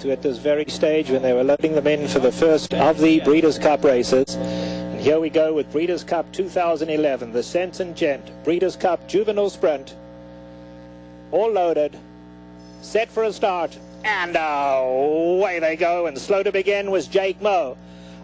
to at this very stage when they were loading them in for the first of the Breeders' Cup races. And here we go with Breeders' Cup 2011, the Sense and Gent Breeders' Cup Juvenile Sprint. All loaded, set for a start, and away they go. And slow to begin was Jake Moe.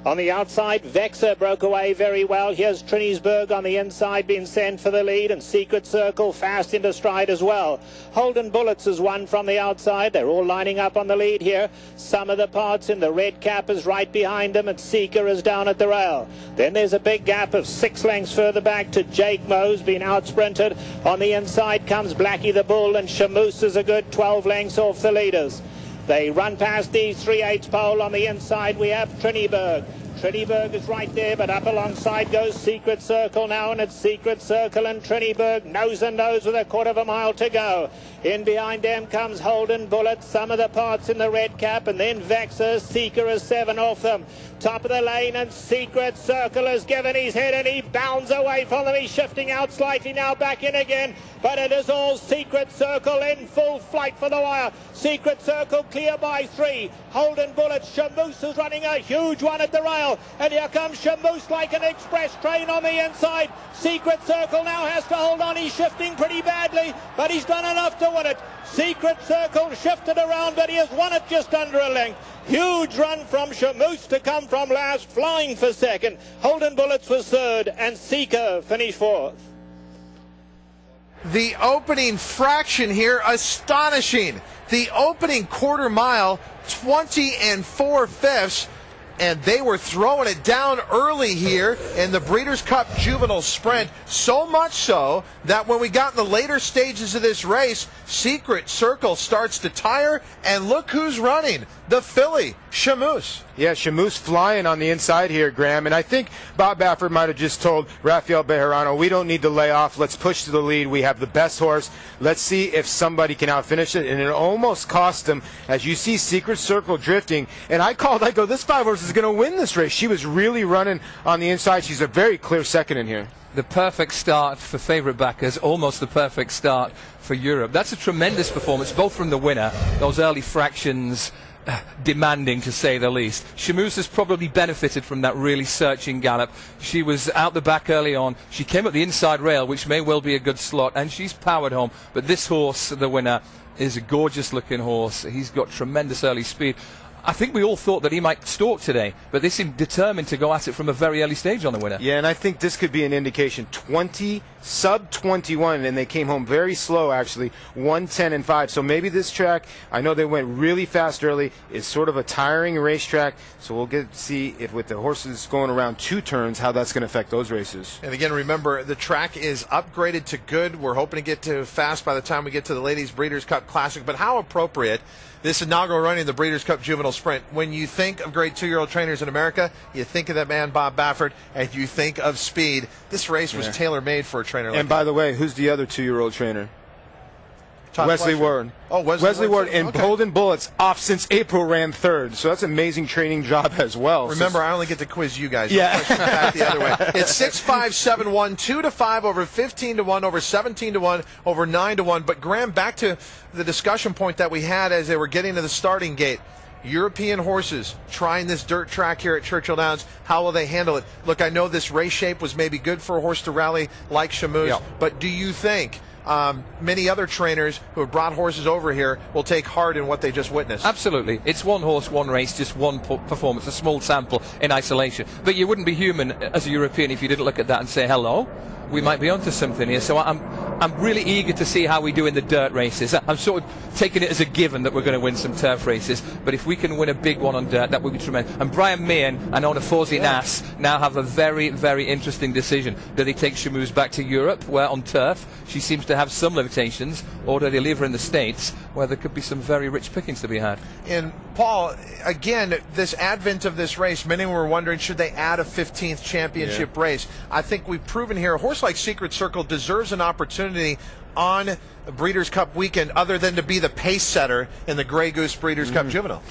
On the outside, Vexer broke away very well. Here's Trinisberg on the inside, being sent for the lead, and Secret Circle fast into stride as well. Holden Bullets has won from the outside. They're all lining up on the lead here. Some of the parts in the red cap is right behind them, and Seeker is down at the rail. Then there's a big gap of 6 lengths further back to Jake Moe's been out-sprinted. On the inside comes Blackie the Bull, and Shamoose is a good 12 lengths off the leaders. They run past the 3/8 pole. On the inside we have Trinisberg. Trinisberg is right there, but up alongside goes Secret Circle now, and it's Secret Circle and Trinisberg nose and nose with a quarter of a mile to go. In behind them comes Holden Bullet, some of the parts in the red cap, and then Vexer. Seeker is 7 off them. Top of the lane, and Secret Circle has given his head, and he bounds away from them. He's shifting out slightly now, back in again, but it is all Secret Circle in full flight for the wire. Secret Circle clear by 3. Holden Bullet, Shamoose is running a huge one at the rail, and here comes Shamoose like an express train on the inside. Secret Circle now has to hold on. He's shifting pretty badly, but he's done enough to win it. Secret Circle shifted around, but he has won it just under a length. Huge run from Shamoose to come from last, flying for second. Holden Bullets was third, and Seeker finished fourth. The opening fraction here, astonishing. The opening quarter mile, 20 4/5. And they were throwing it down early here in the Breeders' Cup Juvenile Sprint, so much so that when we got in the later stages of this race, Secret Circle starts to tire, and look who's running, the filly, Shamoose. Yeah, Shamoose flying on the inside here, Graham, and I think Bob Baffert might have just told Rafael Bejarano, we don't need to lay off, let's push to the lead, we have the best horse, let's see if somebody can outfinish it, and it almost cost him, as you see Secret Circle drifting, and I go, this 5 horse is going to win this race. She was really running on the inside. She's a very clear second in here. The perfect start for favourite backers, almost the perfect start for Europe. That's a tremendous performance, both from the winner, those early fractions, demanding to say the least. Shamoose has probably benefited from that really searching gallop. She was out the back early on. She came up the inside rail, which may well be a good slot, and she's powered home. But this horse, the winner, is a gorgeous looking horse. He's got tremendous early speed. I think we all thought that he might stalk today, but they seemed determined to go at it from a very early stage on the winner. Yeah, and I think this could be an indication. Sub 21, and they came home very slow, actually, 1:10 5. So maybe this track, I know they went really fast early, is sort of a tiring racetrack. So we'll get to see if with the horses going around 2 turns, how that's going to affect those races. And again, remember, the track is upgraded to good. We're hoping to get to fast by the time we get to the Ladies Breeders' Cup Classic. But how appropriate this inaugural running of the Breeders' Cup Juvenile Sprint. When you think of great 2-year-old trainers in America, you think of that man Bob Baffert, and you think of speed. This race was tailor-made for a trainer like that. And by the way, who's the other 2-year-old trainer? Todd Wesley Fletcher. Ward. Oh, Wesley Ward. And okay. Holden Bullets off since April ran 3rd. So that's an amazing training job as well. Remember, I only get to quiz you guys. Yeah. Back the other way. It's 6-5, 7-1, 2-5, over 15-1, over 17-1, over 9-1. But Graham, back to the discussion point that we had as they were getting to the starting gate. European horses trying this dirt track here at Churchill Downs. How will they handle it? Look, I know this race shape was maybe good for a horse to rally like Shamoose, but do you think many other trainers who have brought horses over here will take heart in what they just witnessed? Absolutely. It's one horse, one race, just one performance, a small sample in isolation. But you wouldn't be human as a European if you didn't look at that and say, hello, we might be onto something here. So I'm really eager to see how we do in the dirt races. I'm sort of taking it as a given that we're going to win some turf races, but if we can win a big one on dirt, that would be tremendous. And Brian Meehan and Ona Forzi Nass now have a very, very interesting decision. Do they take Shamoose back to Europe, where on turf she seems to have some limitations, or do they leave her in the States, where there could be some very rich pickings to be had? And Paul, again, this advent of this race, many were wondering, should they add a 15th championship race? I think we've proven here a horse like Secret Circle deserves an opportunity on Breeders' Cup weekend other than to be the pace setter in the Grey Goose Breeders' Cup Juvenile.